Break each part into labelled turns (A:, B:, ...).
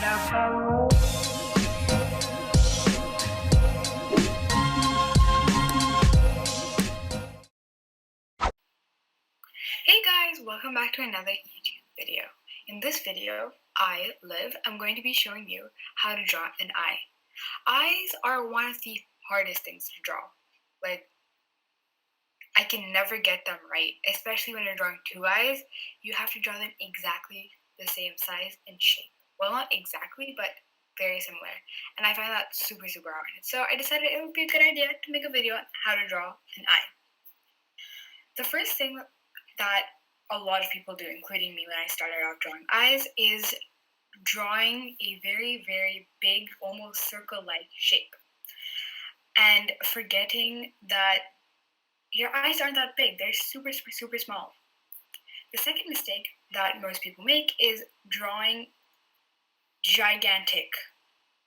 A: Hey guys, welcome back to another YouTube video. In this video, I'm going to be showing you how to draw an eye. Eyes are one of the hardest things to draw. Like, I can never get them right, especially when you're drawing two eyes. You have to draw them exactly the same size and shape. Well, not exactly, but very similar. And I find that super hard. So I decided it would be a good idea to make a video on how to draw an eye. The first thing that a lot of people do, including me when I started out drawing eyes, is drawing a very big, almost circle-like shape. And forgetting that your eyes aren't that big. They're super small. The second mistake that most people make is drawing gigantic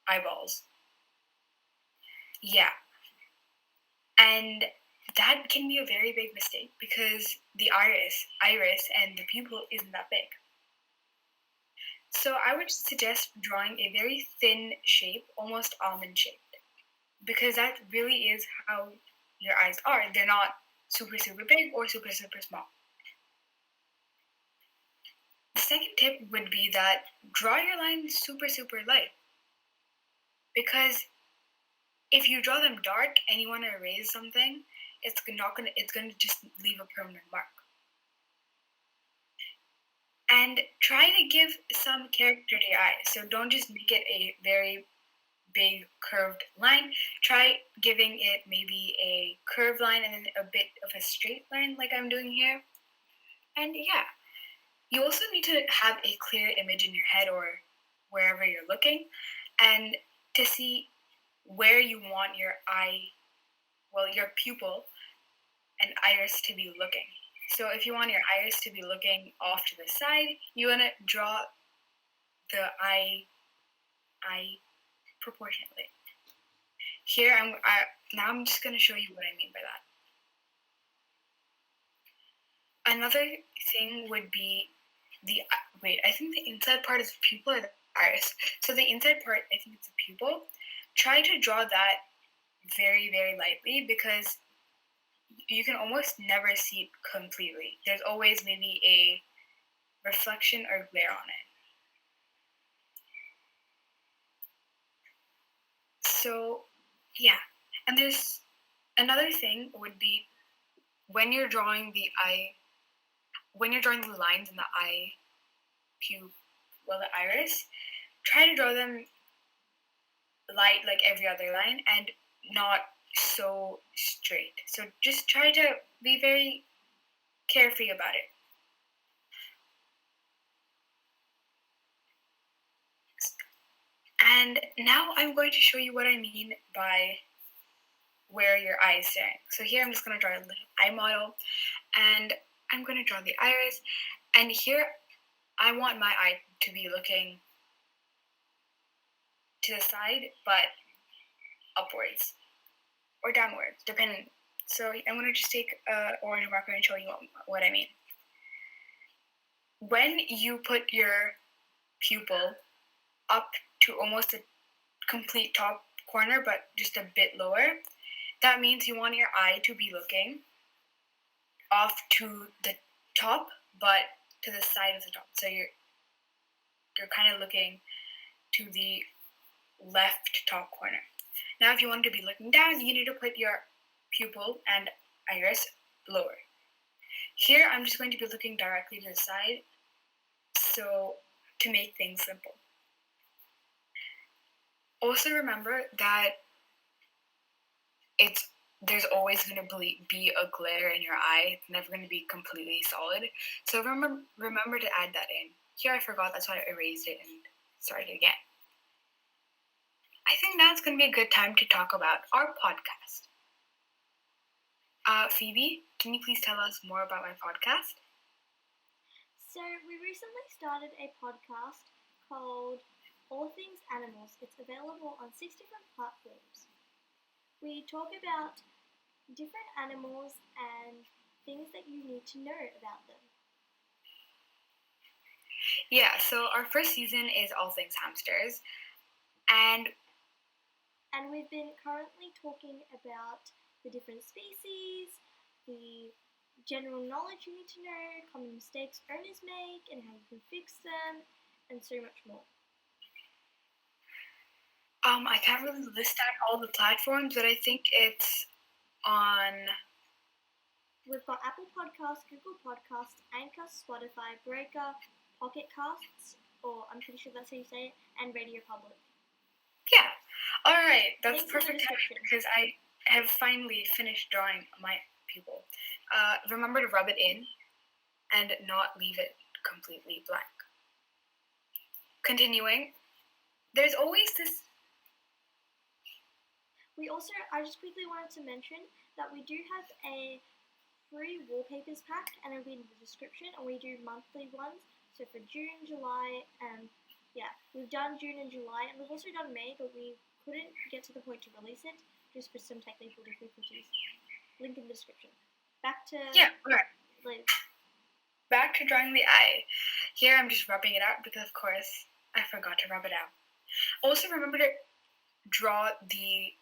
A: eyeballs. Yeah. And that can be a very big mistake because the iris and the pupil isn't that big. So I would suggest drawing a very thin shape, almost almond shaped, because that really is how your eyes are. They're not super big or super small. The second tip would be that draw your lines super light, because if you draw them dark and you want to erase something, it's going to just leave a permanent mark. And try to give some character to your eyes. So don't just make it a very big curved line. Try giving it maybe a curved line and then a bit of a straight line like I'm doing here. And yeah, you also need to have a clear image in your head or wherever you're looking, and to see where you want your your pupil and iris to be looking. So if you want your iris to be looking off to the side, you want to draw the eye proportionately. Here, I'm just going to show you what I mean by that. Another thing would be I think the inside part is the pupil or the iris. So the inside part, I think it's the pupil. Try to draw that very lightly, because you can almost never see it completely. There's always maybe a reflection or glare on it. So yeah, and there's another thing would be when you're drawing the lines in the the iris, try to draw them light like every other line and not so straight. So just try to be very carefree about it. And now I'm going to show you what I mean by where your eye is staring. So here I'm just going to draw a little eye model, and I'm going to draw the iris, and here I want my eye to be looking to the side, but upwards or downwards, depending. So I'm going to just take an orange marker and show you what I mean. When you put your pupil up to almost the complete top corner, but just a bit lower, that means you want your eye to be looking off to the top, but to the side of the top. So you're kind of looking to the left top corner. Now, if you want to be looking down, you need to put your pupil and iris lower. Here, I'm just going to be looking directly to the side, so to make things simple. Also remember that there's always going to be a glare in your eye. It's never going to be completely solid. So remember to add that in. Here I forgot, that's why I erased it and started again. I think now it's going to be a good time to talk about our podcast. Phoebe, can you please tell us more about my podcast?
B: So we recently started a podcast called All Things Animals. It's available on 6 different platforms. We talk about different animals and things that you need to know about them.
A: Yeah, so our first season is all things hamsters, and
B: we've been currently talking about the different species, the general knowledge you need to know, common mistakes owners make, and how you can fix them, and so much more.
A: I can't really list out all the platforms, but I think it's on.
B: We've got Apple Podcasts, Google Podcasts, Anchor, Spotify, Breaker, Pocket Casts, or I'm pretty sure that's how you say it, and Radio Public.
A: Yeah. All right, that's
B: Links in the
A: perfect timing
B: description.
A: because I have finally finished drawing my pupil. Remember to rub it in and not leave it completely blank. Continuing, there's always this.
B: I just quickly wanted to mention that we do have a free wallpapers pack, and it'll be in the description, and we do monthly ones. So for June, July, and we've done June and July, and we've also done May, but we couldn't get to the point to release it just for some technical difficulties. Link in the description. Back to Liz.
A: Back to drawing the eye. Here I'm just rubbing it out because of course I forgot to rub it out. Also remember to draw the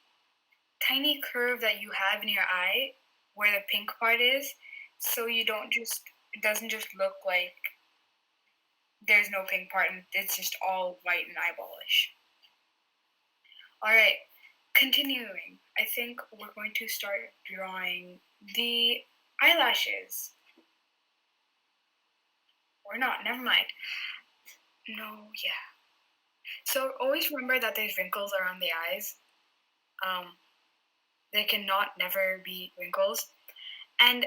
A: tiny curve that you have in your eye where the pink part is, so it doesn't just look like there's no pink part and it's just all white and eyeballish. Alright, continuing. I think we're going to start drawing the eyelashes. Or not, never mind. No, yeah. So always remember that there's wrinkles around the eyes. They cannot never be wrinkles. And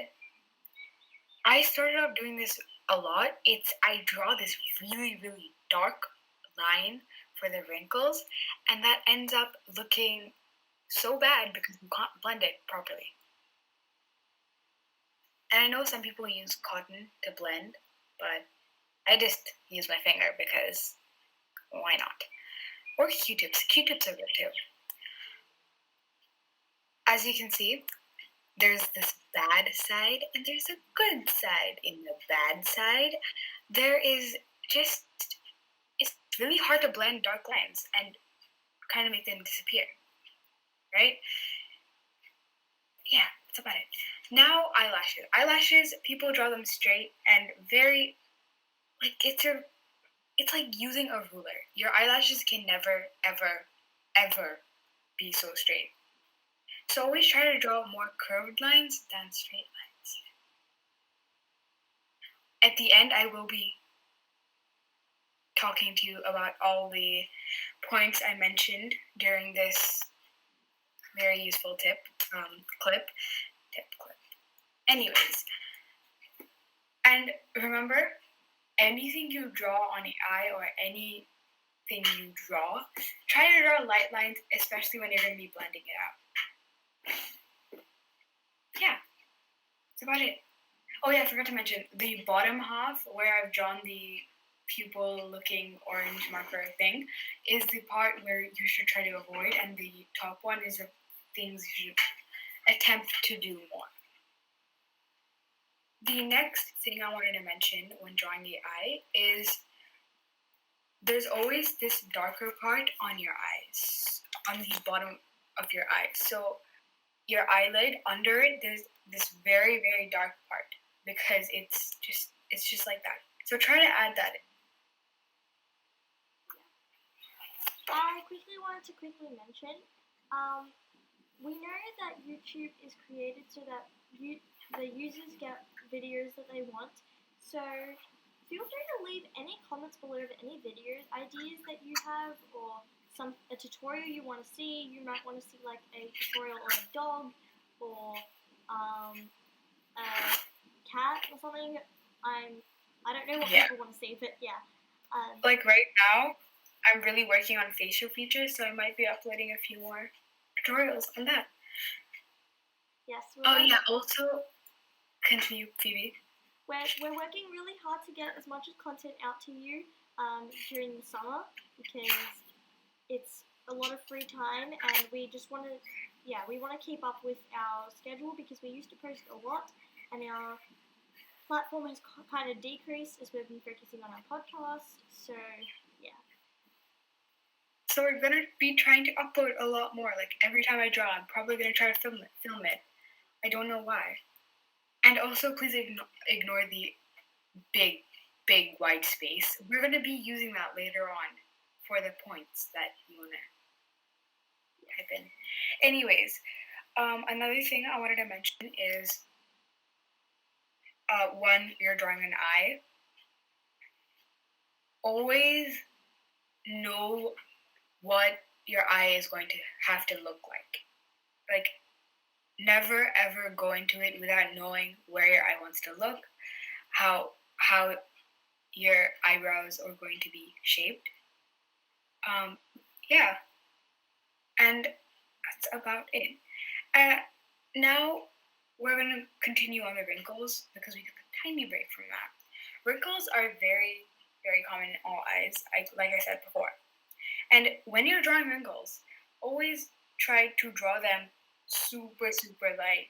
A: I started off doing this a lot. I draw this really, really dark line for the wrinkles, and that ends up looking so bad because you can't blend it properly. And I know some people use cotton to blend, but I just use my finger because why not? Or Q-tips. Q-tips are good too. As you can see, there's this bad side and there's a good side. In the bad side, there is just, it's really hard to blend dark lines and kind of make them disappear, right? Yeah, that's about it. Now, eyelashes. Eyelashes, people draw them straight and very, like, it's like using a ruler. Your eyelashes can never, ever, ever be so straight. So always try to draw more curved lines than straight lines. At the end, I will be talking to you about all the points I mentioned during this very useful clip. Anyways, and remember, anything you draw on the eye or anything you draw, try to draw light lines, especially when you're going to be blending it out. Yeah, that's about it. Oh yeah, I forgot to mention, the bottom half where I've drawn the pupil looking orange marker thing is the part where you should try to avoid, and the top one is the things you should attempt to do more. The next thing I wanted to mention when drawing the eye is there's always this darker part on your eyes, on the bottom of your eyes. So your eyelid, under it, there's this very, very dark part because it's just like that. So try to add that in.
B: I wanted to quickly mention, we know that YouTube is created so that the users get videos that they want. So feel free to leave any comments below of any videos, ideas that you have, or a tutorial you want to see. You might want to see like a tutorial on a dog or a cat or something. I don't know what people want to see, but yeah.
A: Like right now, I'm really working on facial features, so I might be uploading a few more tutorials on that.
B: Yes.
A: Also, continue, Phoebe.
B: We're working really hard to get as much content out to you during the summer because it's a lot of free time, and we just want to keep up with our schedule because we used to post a lot, and platform has kind of decreased as we've been focusing on our podcast. So, yeah.
A: So we're gonna be trying to upload a lot more. Like every time I draw, I'm probably gonna try to film it. I don't know why. And also, please ignore the big white space. We're gonna be using that later on for the points that you wanna type in. Anyways, another thing I wanted to mention is when you're drawing an eye, always know what your eye is going to have to look like. Like, never ever go into it without knowing where your eye wants to look, how your eyebrows are going to be shaped. Yeah, and that's about it. Now we're going to continue on the wrinkles because we took a tiny break from that. Wrinkles are very, very common in all eyes, like I said before. And when you're drawing wrinkles, always try to draw them super, super light.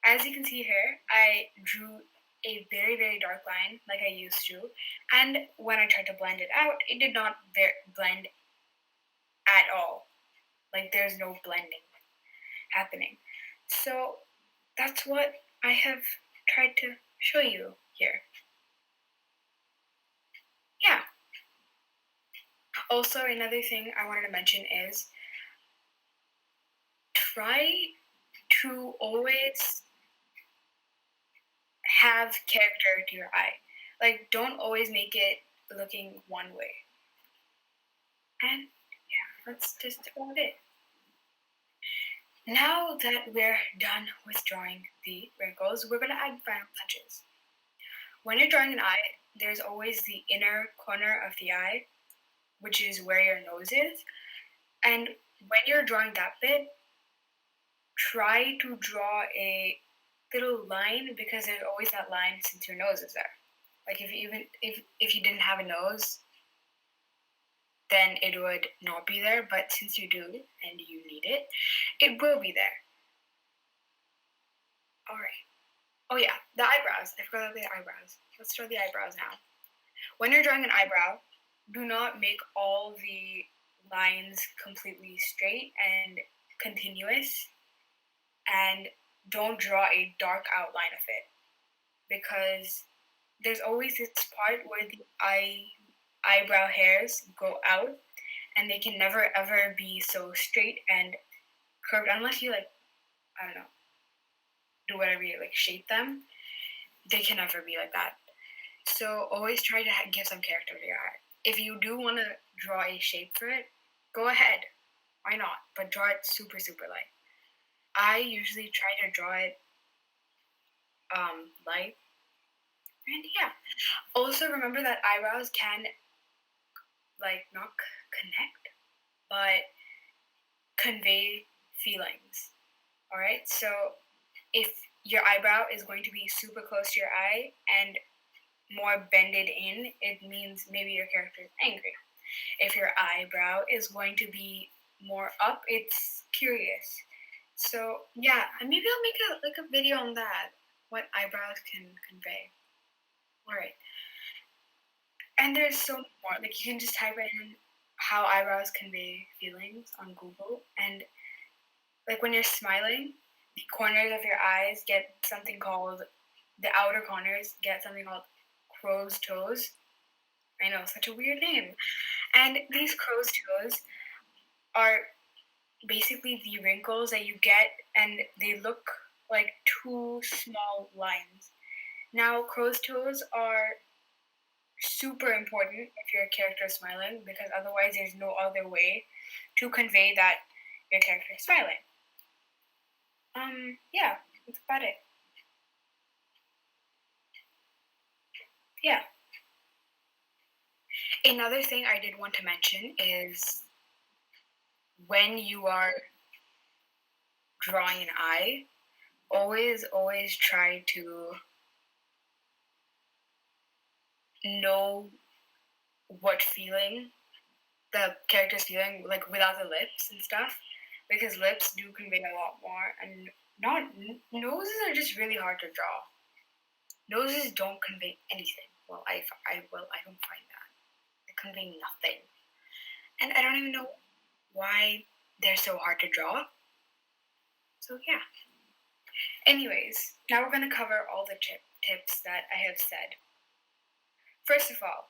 A: As you can see here, I drew a very, very dark line like I used to. And when I tried to blend it out, it did not blend at all. Like there's no blending happening. So that's what I have tried to show you here. Yeah. Also, another thing I wanted to mention is try to always have character to your eye. Like, don't always make it looking one way. And yeah, that's just about it. Now that we're done with drawing the wrinkles, we're going to add final touches. When you're drawing an eye, there's always the inner corner of the eye, which is where your nose is. And when you're drawing that bit, try to draw a little line because there's always that line since your nose is there. Like if you didn't have a nose, then it would not be there. But since you do and you need it, it will be there. All right. Oh yeah, the eyebrows. I forgot about the eyebrows. Let's draw the eyebrows now. When you're drawing an eyebrow, do not make all the lines completely straight and continuous, and don't draw a dark outline of it because there's always this part where the eyebrow hairs go out and they can never ever be so straight and curved unless you like, I don't know, do whatever you like, shape them. They can never be like that. So always try to give some character to your eye. If you do want to draw a shape for it, go ahead. Why not? But draw it super, super light. I usually try to draw it light. And yeah. Also remember that eyebrows can like not connect, but convey feelings. Alright? So if your eyebrow is going to be super close to your eye and more bended in, it means maybe your character is angry. If your eyebrow is going to be more up, it's curious. So yeah, maybe I'll make a video on that, what eyebrows can convey. All right, and there's so much more. Like you can just type in how eyebrows convey feelings on Google, and like when you're smiling, the corners of your eyes get something called the outer corners get something called crow's toes. I know, such a weird name. And these crow's toes are basically the wrinkles that you get, and they look like two small lines. Now, crow's toes are super important if your character is smiling because otherwise there's no other way to convey that your character is smiling. Yeah, that's about it. Yeah. Another thing I did want to mention is when you are drawing an eye, always try to know what feeling the character's feeling, like without the lips and stuff, because lips do convey a lot more, and not noses are just really hard to draw. Noses don't convey anything. Well, I don't find that. They convey nothing. And I don't even know why they're so hard to draw. So yeah. Anyways, now we're going to cover all the tips that I have said. First of all,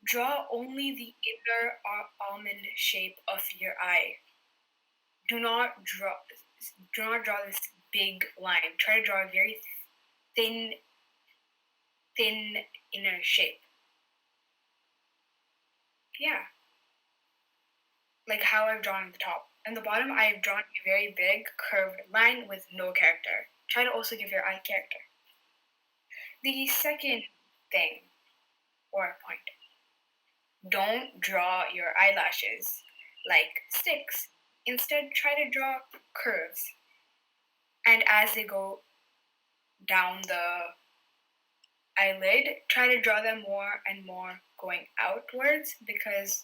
A: draw only the inner almond shape of your eye. Do not draw this big line. Try to draw a very thin inner shape. Yeah. Like how I've drawn at the top. And the bottom, I've drawn a very big curved line with no character. Try to also give your eye character. The second thing or point, don't draw your eyelashes like sticks. Instead, try to draw curves. And as they go down the eyelid, try to draw them more and more going outwards because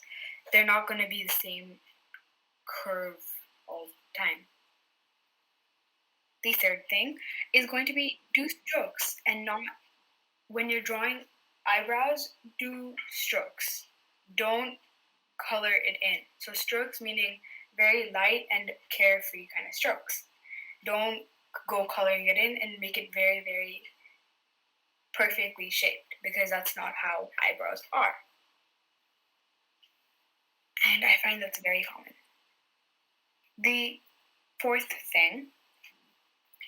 A: they're not going to be the same curve all the time. The third thing is going to be do strokes and not, when you're drawing eyebrows, do strokes. Don't color it in. So strokes meaning very light and carefree kind of strokes. Don't go coloring it in and make it very, very perfectly shaped because that's not how eyebrows are. And I find that's very common. The fourth thing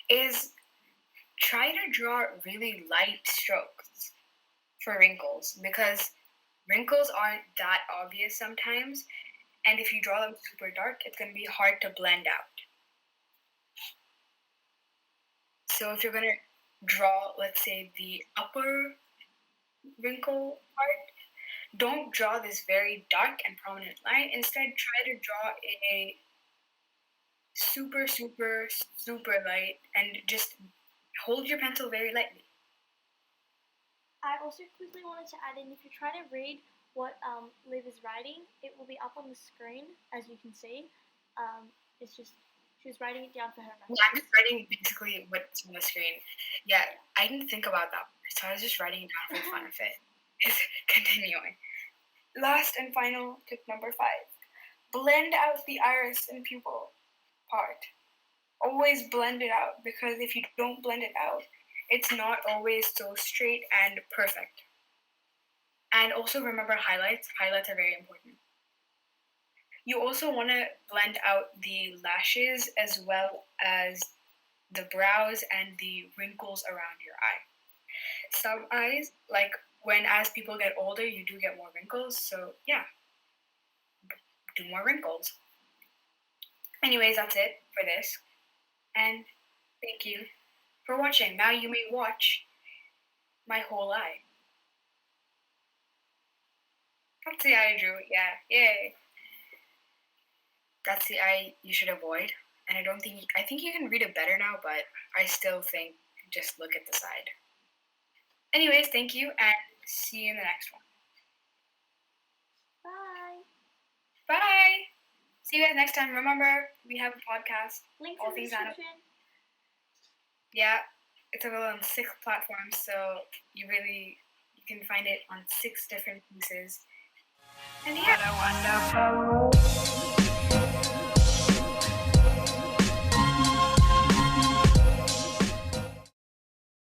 A: is try to draw really light strokes for wrinkles because wrinkles aren't that obvious sometimes, and if you draw them super dark, it's going to be hard to blend out. So if you're going to draw, let's say, the upper wrinkle part, don't draw this very dark and prominent line. Instead, try to draw a super, super, super light and just hold your pencil very lightly.
B: I also quickly wanted to add in, if you're trying to read what Liv is writing, it will be up on the screen, as you can see. It's just, she was writing it down for her reference.
A: Yeah, I'm just writing basically what's on the screen. Yeah, I didn't think about that, so I was just writing it down for the fun of it. Continuing. Last and final tip number 5. Blend out the iris and pupil part. Always blend it out, because if you don't blend it out, it's not always so straight and perfect. And also remember highlights. Highlights are very important. You also want to blend out the lashes as well as the brows and the wrinkles around your eye. Some eyes, like as people get older, you do get more wrinkles. So yeah, do more wrinkles. Anyways, that's it for this. And thank you for watching. Now you may watch my whole eye. That's the eye I drew. Yeah, yay. That's the eye you should avoid. And I think you can read it better now, but I still think just look at the side. Anyways, thank you, and see you in the next one.
B: Bye.
A: Bye. See you guys next time. Remember, we have a podcast.
B: Links
A: All
B: in the
A: things animal.
B: description.
A: Yeah, it's available on 6 platforms, so you can find it on 6 different pieces. And yeah. What a wonderful